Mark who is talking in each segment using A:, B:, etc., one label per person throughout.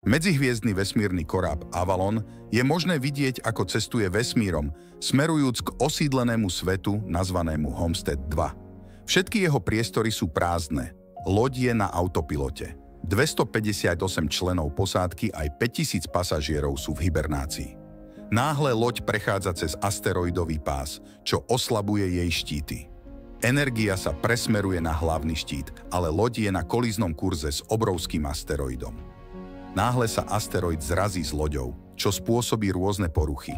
A: Medzihviezdny vesmírny koráb Avalon je možné vidieť, ako cestuje vesmírom, smerujúc k osídlenému svetu nazvanému Homestead 2. Všetky jeho priestory sú prázdne. Loď je na autopilote. 258 členov posádky aj 5000 pasažierov sú v hibernácii. Náhle loď prechádza cez asteroidový pás, čo oslabuje jej štíty. Energia sa presmeruje na hlavný štít, ale loď je na kolíznom kurze s obrovským asteroidom. Náhle sa asteroid zrazí s loďou, čo spôsobí rôzne poruchy.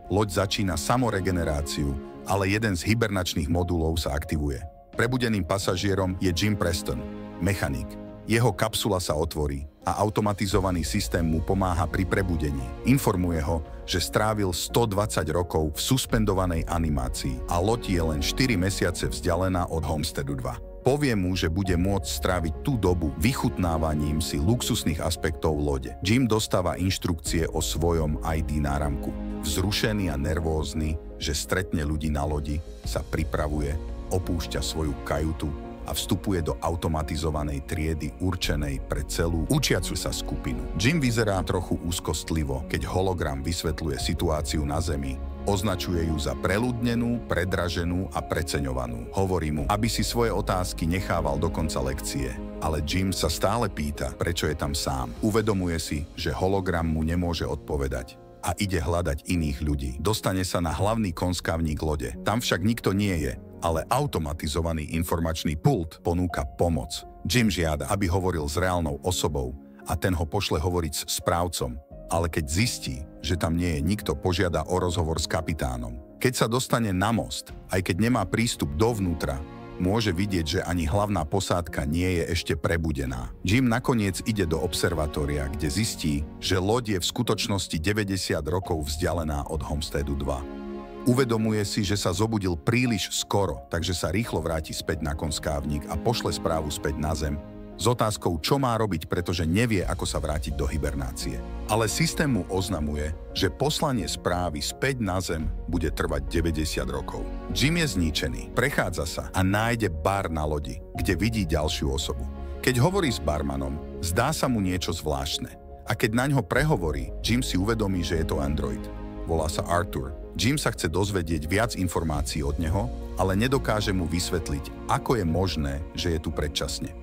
A: Loď začína samoregeneráciu, ale jeden z hibernačných modulov sa aktivuje. Prebudeným pasažierom je Jim Preston, mechanik. Jeho kapsula sa otvorí a automatizovaný systém mu pomáha pri prebudení. Informuje ho, že strávil 120 rokov v suspendovanej animácii a loď je len 4 mesiace vzdialená od Homesteadu 2. Povie mu, že bude môcť stráviť tú dobu vychutnávaním si luxusných aspektov lode. Jim dostáva inštrukcie o svojom ID náramku. Vzrušený a nervózny, že stretne ľudí na lodi, sa pripravuje, opúšťa svoju kajutu a vstupuje do automatizovanej triedy určenej pre celú učiacu sa skupinu. Jim vyzerá trochu úzkostlivo, keď hologram vysvetľuje situáciu na Zemi. Označuje ju za preľudnenú, predraženú a preceňovanú. Hovorí mu, aby si svoje otázky nechával do konca lekcie. Ale Jim sa stále pýta, prečo je tam sám. Uvedomuje si, že hologram mu nemôže odpovedať a ide hľadať iných ľudí. Dostane sa na hlavný konskávnik lode. Tam však nikto nie je, ale automatizovaný informačný pult ponúka pomoc. Jim žiada, aby hovoril s reálnou osobou a ten ho pošle hovoriť s správcom. Ale keď zistí, že tam nie je nikto, požiada o rozhovor s kapitánom. Keď sa dostane na most, aj keď nemá prístup dovnútra, môže vidieť, že ani hlavná posádka nie je ešte prebudená. Jim nakoniec ide do observatória, kde zistí, že loď je v skutočnosti 90 rokov vzdialená od Homesteadu 2. Uvedomuje si, že sa zobudil príliš skoro, takže sa rýchlo vráti späť na konskávnik a pošle správu späť na Zem s otázkou, čo má robiť, pretože nevie, ako sa vrátiť do hibernácie. Ale systém mu oznamuje, že poslanie správy späť na Zem bude trvať 90 rokov. Jim je zničený, prechádza sa a nájde bar na lodi, kde vidí ďalšiu osobu. Keď hovorí s barmanom, zdá sa mu niečo zvláštne. A keď naňho prehovorí, Jim si uvedomí, že je to android. Volá sa Arthur. Jim sa chce dozvedieť viac informácií od neho, ale nedokáže mu vysvetliť, ako je možné, že je tu predčasne.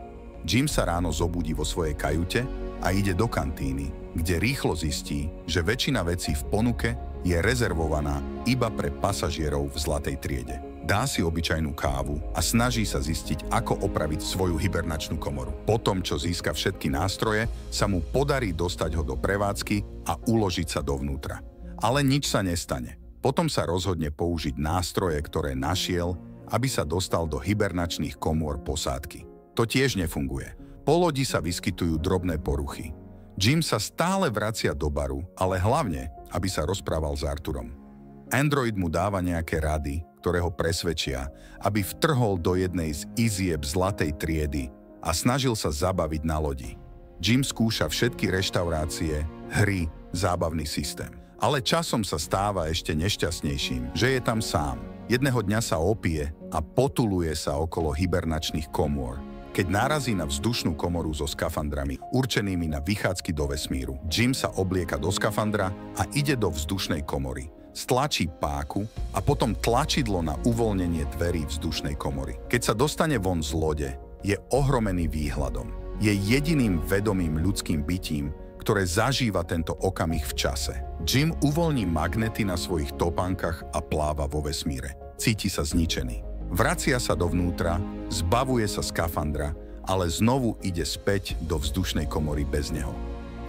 A: Jim sa ráno zobudí vo svojej kajute a ide do kantíny, kde rýchlo zistí, že väčšina vecí v ponuke je rezervovaná iba pre pasažierov v zlatej triede. Dá si obyčajnú kávu a snaží sa zistiť, ako opraviť svoju hibernačnú komoru. Potom, čo získa všetky nástroje, sa mu podarí dostať ho do prevádzky a uložiť sa dovnútra. Ale nič sa nestane. Potom sa rozhodne použiť nástroje, ktoré našiel, aby sa dostal do hibernačných komôr posádky. To tiež nefunguje. Po lodi sa vyskytujú drobné poruchy. Jim sa stále vracia do baru, ale hlavne, aby sa rozprával s Arthurom. Android mu dáva nejaké rady, ktoré ho presvedčia, aby vtrhol do jednej z izieb zlatej triedy a snažil sa zabaviť na lodi. Jim skúša všetky reštaurácie, hry, zábavný systém. Ale časom sa stáva ešte nešťastnejším, že je tam sám. Jedného dňa sa opije a potuluje sa okolo hibernačných komôr, keď narazí na vzdušnú komoru so skafandrami, určenými na vychádzky do vesmíru. Jim sa oblieka do skafandra a ide do vzdušnej komory. Stlačí páku a potom tlačidlo na uvoľnenie dverí vzdušnej komory. Keď sa dostane von z lode, je ohromený výhľadom. Je jediným vedomým ľudským bytím, ktoré zažíva tento okamih v čase. Jim uvoľní magnety na svojich topánkach a pláva vo vesmíre. Cíti sa zničený. Vracia sa dovnútra, zbavuje sa skafandra, ale znovu ide späť do vzdušnej komory bez neho.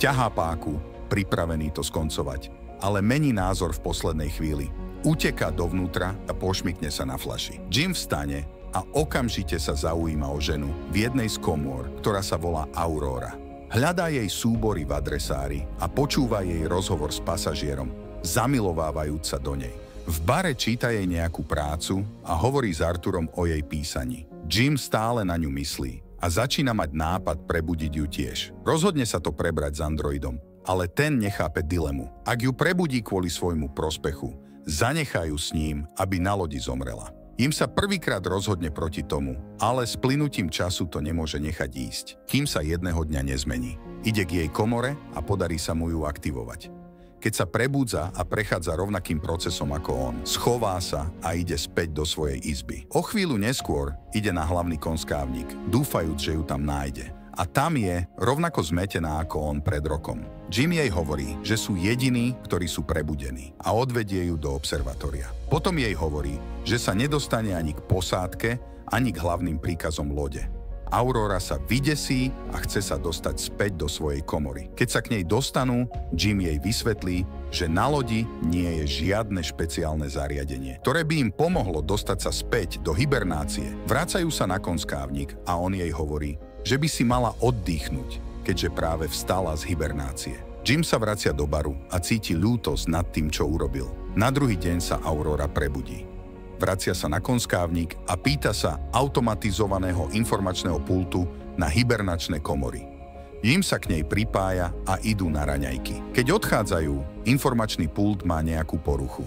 A: Ťahá páku, pripravený to skoncovať, ale mení názor v poslednej chvíli. Uteká dovnútra a pošmykne sa na fľaši. Jim vstane a okamžite sa zaujíma o ženu v jednej z komôr, ktorá sa volá Aurora. Hľadá jej súbory v adresári a počúva jej rozhovor s pasažierom, zamilovávajúc sa do nej. V bare číta jej nejakú prácu a hovorí s Arthurom o jej písaní. Jim stále na ňu myslí a začína mať nápad prebudiť ju tiež. Rozhodne sa to prebrať s androidom, ale ten nechápe dilemu. Ak ju prebudí kvôli svojmu prospechu, zanechajú s ním, aby na lodi zomrela. Jim sa prvýkrát rozhodne proti tomu, ale s plynutím času to nemôže nechať ísť, kým sa jedného dňa nezmení. Ide k jej komore a podarí sa mu ju aktivovať. Keď sa prebúdza a prechádza rovnakým procesom ako on, schová sa a ide späť do svojej izby. O chvíľu neskôr ide na hlavný konskávnik, dúfajúc, že ju tam nájde. A tam je rovnako zmetená ako on pred rokom. Jim jej hovorí, že sú jediní, ktorí sú prebudení a odvedie ju do observatória. Potom jej hovorí, že sa nedostane ani k posádke, ani k hlavným príkazom lode. Aurora sa vydesí a chce sa dostať späť do svojej komory. Keď sa k nej dostanú, Jim jej vysvetlí, že na lodi nie je žiadne špeciálne zariadenie, ktoré by im pomohlo dostať sa späť do hibernácie. Vracajú sa na konskávnik a on jej hovorí, že by si mala oddychnúť, keďže práve vstala z hibernácie. Jim sa vracia do baru a cíti ľútosť nad tým, čo urobil. Na druhý deň sa Aurora prebudí. Vracia sa na konskávnik a pýta sa automatizovaného informačného pultu na hibernačné komory. Jim sa k nej pripája a idú na raňajky. Keď odchádzajú, informačný pult má nejakú poruchu.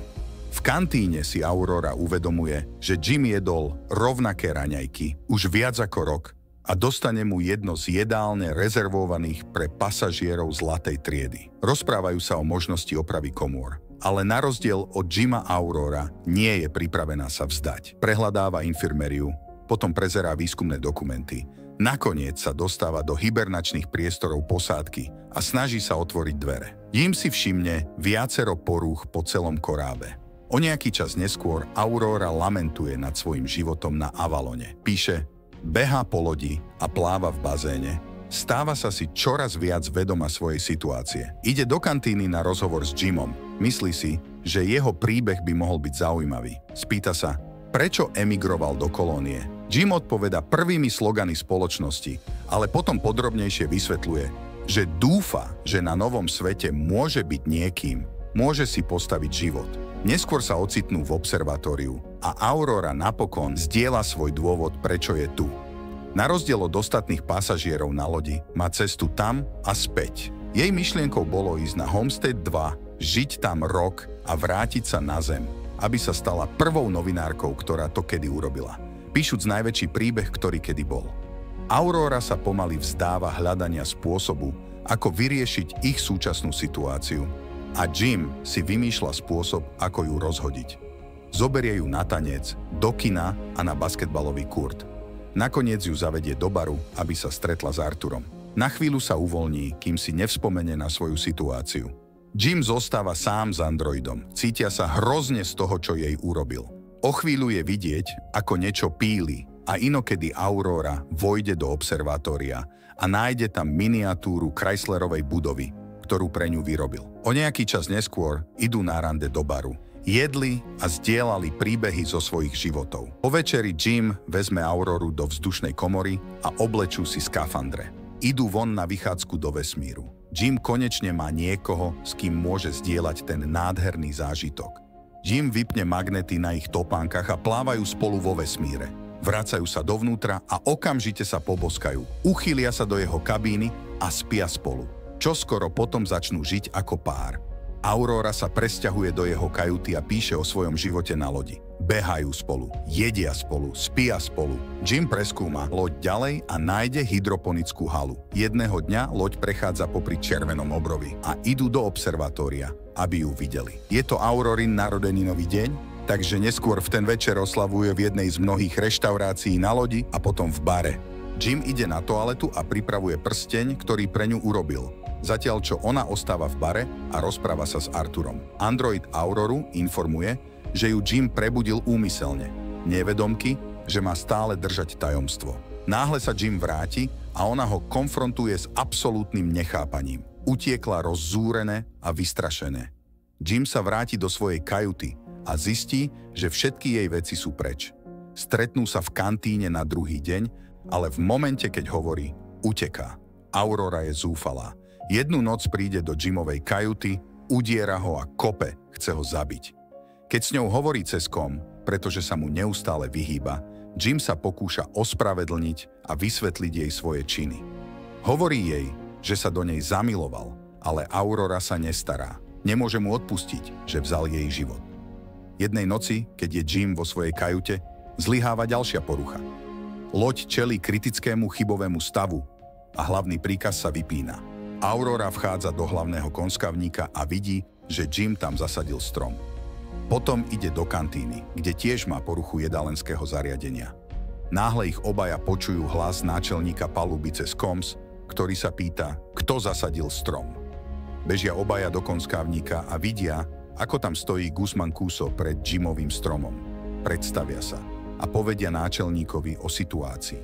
A: V kantíne si Aurora uvedomuje, že Jim jedol rovnaké raňajky už viac ako rok a dostane mu jedno z jedálne rezervovaných pre pasažierov zlatej triedy. Rozprávajú sa o možnosti opravy komôr, ale na rozdiel od Jima Aurora nie je pripravená sa vzdať. Prehľadáva infirmériu, potom prezerá výskumné dokumenty. Nakoniec sa dostáva do hibernačných priestorov posádky a snaží sa otvoriť dvere. Jim si všimne viacero porúch po celom korábe. O nejaký čas neskôr Aurora lamentuje nad svojim životom na Avalone. Píše: behá po lodi a pláva v bazéne. Stáva sa si čoraz viac vedoma svojej situácie. Ide do kantíny na rozhovor s Jimom. Myslí si, že jeho príbeh by mohol byť zaujímavý. Spýta sa, prečo emigroval do kolónie. Jim odpoveda prvými slogany spoločnosti, ale potom podrobnejšie vysvetľuje, že dúfa, že na novom svete môže byť niekým, môže si postaviť život. Neskôr sa ocitnú v observatóriu a Aurora napokon zdieľa svoj dôvod, prečo je tu. Na rozdiel od ostatných pasažierov na lodi má cestu tam a späť. Jej myšlienkou bolo ísť na Homestead 2, žiť tam rok a vrátiť sa na zem, aby sa stala prvou novinárkou, ktorá to kedy urobila, píšuc najväčší príbeh, ktorý kedy bol. Aurora sa pomaly vzdáva hľadania spôsobu, ako vyriešiť ich súčasnú situáciu, a Jim si vymýšľa spôsob, ako ju rozhodiť. Zoberie ju na tanec, do kina a na basketbalový kurt. Nakoniec ju zavedie do baru, aby sa stretla s Arturom. Na chvíľu sa uvoľní, kým si nevspomene na svoju situáciu. Jim zostáva sám s androidom. Cítia sa hrozne z toho, čo jej urobil. O chvíľu je vidieť, ako niečo píli a inokedy Aurora vojde do observatória a nájde tam miniatúru Chryslerovej budovy, ktorú pre ňu vyrobil. O nejaký čas neskôr idú na rande do baru. Jedli a zdieľali príbehy zo svojich životov. Po večeri Jim vezme Auroru do vzdušnej komory a oblečú si skafandre. Idú von na vychádzku do vesmíru. Jim konečne má niekoho, s kým môže zdieľať ten nádherný zážitok. Jim vypne magnety na ich topánkach a plávajú spolu vo vesmíre. Vracajú sa dovnútra a okamžite sa poboskajú. Uchýlia sa do jeho kabíny a spia spolu. Čoskoro potom začnú žiť ako pár. Aurora sa presťahuje do jeho kajuty a píše o svojom živote na lodi. Behajú spolu, jedia spolu, spia spolu. Jim preskúma loď ďalej a nájde hydroponickú halu. Jedného dňa loď prechádza popri červenom obrovi a idú do observatória, aby ju videli. Je to Aurorin narodeninový deň, takže neskôr v ten večer oslavuje v jednej z mnohých reštaurácií na lodi a potom v bare. Jim ide na toaletu a pripravuje prsteň, ktorý pre ňu urobil. Zatiaľ čo ona ostáva v bare a rozpráva sa s Arturom. Android Auroru informuje, že ju Jim prebudil úmyselne, nevedomky, že má stále držať tajomstvo. Náhle sa Jim vráti a ona ho konfrontuje s absolútnym nechápaním. Utiekla rozzúrené a vystrašené. Jim sa vráti do svojej kajuty a zistí, že všetky jej veci sú preč. Stretnú sa v kantíne na druhý deň, ale v momente, keď hovorí, uteká. Aurora je zúfalá. Jednu noc príde do Jimovej kajuty, udiera ho a kope, chce ho zabiť. Keď s ňou hovorí cez kom, pretože sa mu neustále vyhýba, Jim sa pokúša ospravedlniť a vysvetliť jej svoje činy. Hovorí jej, že sa do nej zamiloval, ale Aurora sa nestará. Nemôže mu odpustiť, že vzal jej život. Jednej noci, keď je Jim vo svojej kajute, Zlyháva ďalšia porucha. Loď čelí kritickému chybovému stavu a hlavný príkaz sa vypína. Aurora vchádza do hlavného konskavníka a vidí, že Jim tam zasadil strom. Potom ide do kantíny, kde tiež má poruchu jedálenského zariadenia. Náhle ich obaja počujú hlas náčelníka paluby cez koms, ktorý sa pýta, kto zasadil strom. Bežia obaja do konskávnika a vidia, ako tam stojí Gus Mancuso pred Jimovým stromom. Predstavia sa a povedia náčelníkovi o situácii.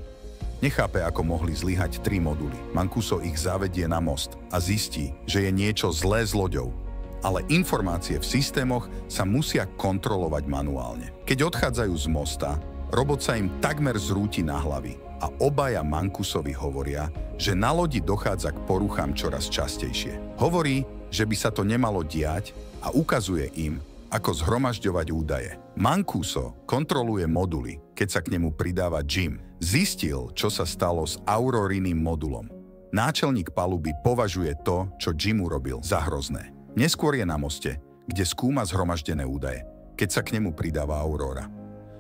A: Nechápe, ako mohli zlyhať 3 moduly. Mancuso ich zavedie na most a zistí, že je niečo zlé s loďou. Ale informácie v systémoch sa musia kontrolovať manuálne. Keď odchádzajú z mosta, robot sa im takmer zrúti na hlavy a obaja Mancusovi hovoria, že na lodi dochádza k poruchám čoraz častejšie. Hovorí, že by sa to nemalo diať a ukazuje im, ako zhromažďovať údaje. Mancuso kontroluje moduly, keď sa k nemu pridáva Jim. Zistil, čo sa stalo s Auroriným modulom. Náčelník paluby považuje to, čo Jim urobil, za hrozné. Neskôr je na moste, kde skúma zhromaždené údaje, keď sa k nemu pridáva Aurora.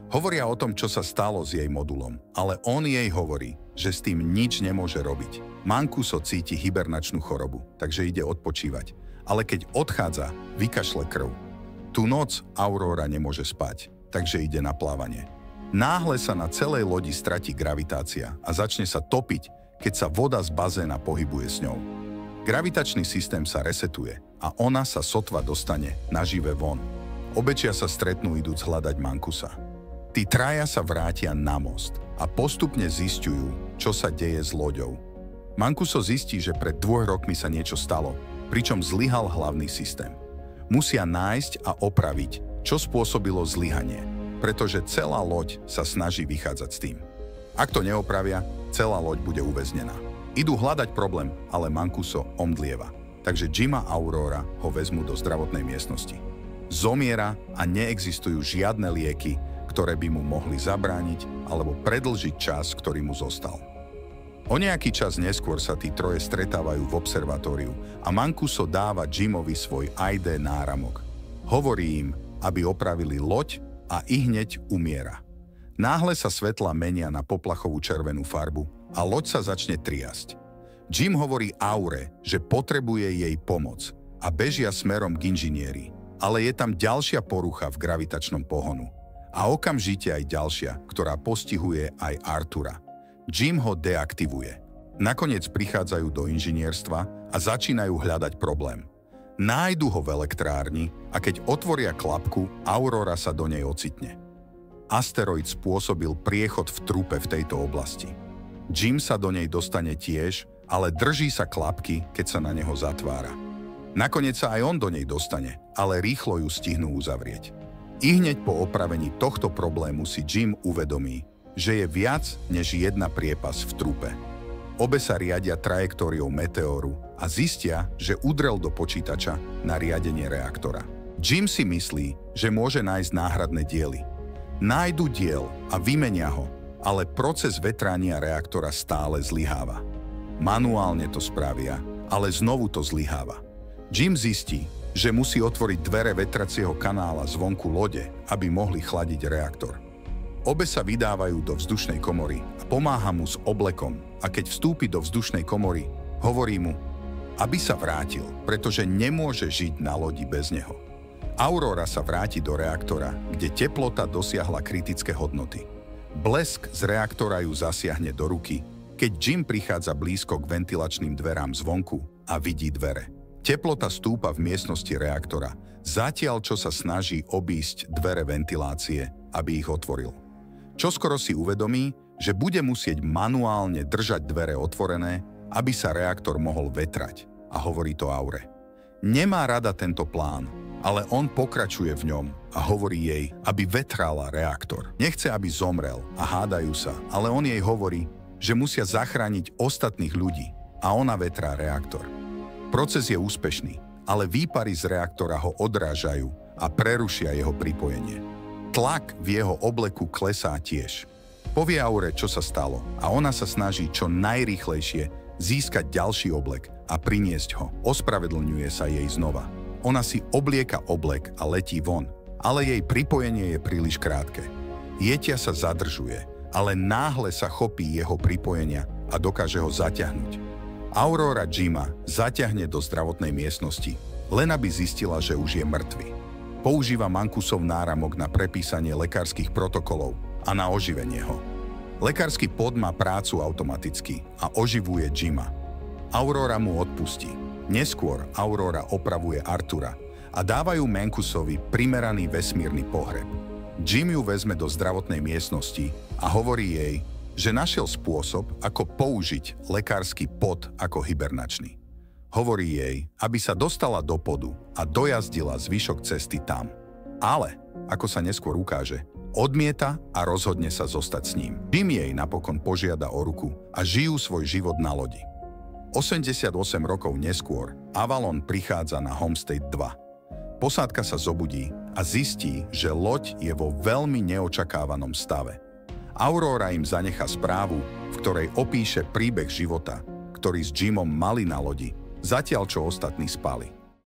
A: Hovoria o tom, čo sa stalo s jej modulom, ale on jej hovorí, že s tým nič nemôže robiť. Mancuso cíti hibernačnú chorobu, takže ide odpočívať. Ale keď odchádza, vykašle krv. Tú noc Aurora nemôže spať, takže ide na plávanie. Náhle sa na celej lodi stratí gravitácia a začne sa topiť, keď sa voda z bazéna pohybuje s ňou. Gravitačný systém sa resetuje a ona sa sotva dostane nažive von. Obečia sa stretnú idúc hľadať Mancusa. Tí traja sa vrátia na most a postupne zisťujú, čo sa deje s loďou. Mancuso zistí, že pred 2 rokmi sa niečo stalo, pričom zlyhal hlavný systém. Musia nájsť a opraviť, čo spôsobilo zlyhanie, pretože celá loď sa snaží vychádzať s tým. Ak to neopravia, celá loď bude uväznená. Idú hľadať problém, ale Mancuso omdlieva, takže Jim a Aurora ho vezmú do zdravotnej miestnosti. Zomiera a neexistujú žiadne lieky, ktoré by mu mohli zabrániť alebo predĺžiť čas, ktorý mu zostal. O nejaký čas neskôr sa tí troje stretávajú v observatóriu a Mancuso dáva Jimovi svoj ID náramok. Hovorí im, aby opravili loď a ihneď umiera. Náhle sa svetla menia na poplachovú červenú farbu a loď sa začne triasť. Jim hovorí Aure, že potrebuje jej pomoc a bežia smerom k inžinieri, ale je tam ďalšia porucha v gravitačnom pohonu. A okamžite aj ďalšia, ktorá postihuje aj Artura. Jim ho deaktivuje. Nakoniec prichádzajú do inžinierstva a začínajú hľadať problém. Nájdu ho v elektrárni a keď otvoria klapku, Aurora sa do nej ocitne. Asteroid spôsobil priechod v trupe v tejto oblasti. Jim sa do nej dostane tiež, ale drží sa klapky, keď sa na neho zatvára. Nakoniec sa aj on do nej dostane, ale rýchlo ju stihnú uzavrieť. I hneď po opravení tohto problému si Jim uvedomí, že je viac než jedna priepas v trupe. Obe sa riadia trajektóriou meteóru a zistia, že udrel do počítača na riadenie reaktora. Jim si myslí, že môže nájsť náhradné diely. Nájdu diel a vymenia ho, ale proces vetrania reaktora stále zlyháva. Manuálne to spravia, ale znovu to zlyháva. Jim zistí, že musí otvoriť dvere vetracieho kanála zvonku lode, aby mohli chladiť reaktor. Obe sa vydávajú do vzdušnej komory a pomáha mu s oblekom a keď vstúpi do vzdušnej komory, hovorí mu, aby sa vrátil, pretože nemôže žiť na lodi bez neho. Aurora sa vráti do reaktora, kde teplota dosiahla kritické hodnoty. Blesk z reaktora ju zasiahne do ruky, keď Jim prichádza blízko k ventilačným dverám zvonku a vidí dvere. Teplota stúpa v miestnosti reaktora, zatiaľ čo sa snaží obísť dvere ventilácie, aby ich otvoril. Čoskoro si uvedomí, že bude musieť manuálne držať dvere otvorené, aby sa reaktor mohol vetrať, a hovorí to Aure. Nemá rada tento plán, ale on pokračuje v ňom a hovorí jej, aby vetrala reaktor. Nechce, aby zomrel a hádajú sa, ale on jej hovorí, že musia zachrániť ostatných ľudí a ona vetrá reaktor. Proces je úspešný, ale výpary z reaktora ho odrážajú a prerušia jeho pripojenie. Tlak v jeho obleku klesá tiež. Povie Aure, čo sa stalo a ona sa snaží čo najrýchlejšie získať ďalší oblek a priniesť ho. Ospravedlňuje sa jej znova. Ona si oblieka oblek a letí von, ale jej pripojenie je príliš krátke. Jetia sa zadržuje, ale náhle sa chopí jeho pripojenia a dokáže ho zaťahnuť. Aurora Jima zaťahne do zdravotnej miestnosti, len aby zistila, že už je mŕtvy. Používa Mankusov náramok na prepísanie lekárskych protokolov a na oživenie ho. Lekársky pod má prácu automaticky a oživuje Jima. Aurora mu odpustí. Neskôr Aurora opravuje Artura a dávajú Mankusovi primeraný vesmírny pohreb. Jim ju vezme do zdravotnej miestnosti a hovorí jej, že našiel spôsob, ako použiť lekársky pod ako hibernačný. Hovorí jej, aby sa dostala do podu a dojazdila zvyšok cesty tam. Ale, ako sa neskôr ukáže, odmieta a rozhodne sa zostať s ním. Jim jej napokon požiada o ruku a žijú svoj život na lodi. 88 rokov neskôr Avalon prichádza na Homestead 2. Posádka sa zobudí a zistí, že loď je vo veľmi neočakávanom stave. Aurora im zanechá správu, v ktorej opíše príbeh života, ktorý s Jimom mali na lodi, zatiaľ čo ostatní spali.